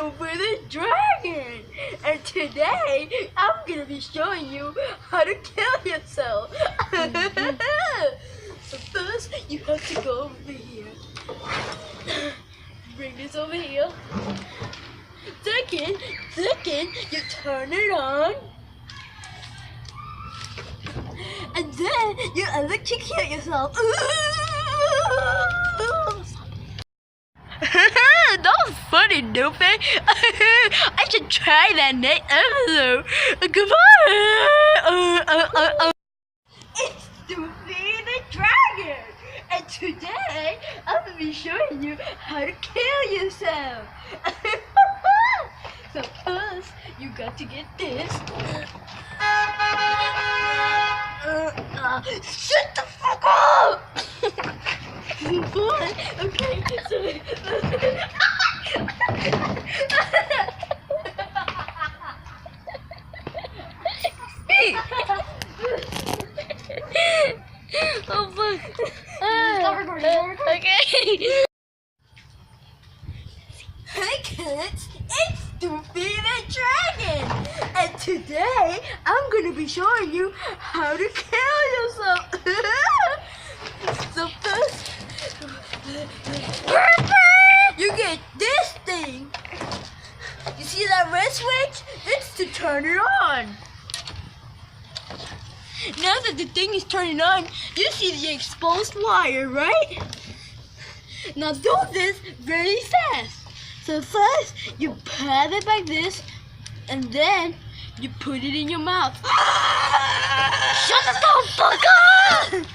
stupid dragon. And today, I'm gonna be showing you how to kill yourself. So first, you have to go over here. Bring this over here. Second, you turn it on. And then you electrocute yourself. That was funny, doofy. I should try that next episode. Goodbye. It's Doofy the Dragon, and today I'm gonna be showing you how to kill yourself. So first, you got to get this. Shut the fuck up! Okay, so oh fuck. Stop recording. Okay. Hey kids, it's Doofy the Dragon, and today I'm gonna be showing you how to kill yourself. So first, you get this thing. You see that red switch? It's to turn it on. Now that the thing is turning on, you see the exposed wire, right? Now do this very fast. So first, you pat it like this, and then you put it in your mouth. Shut the fuck up!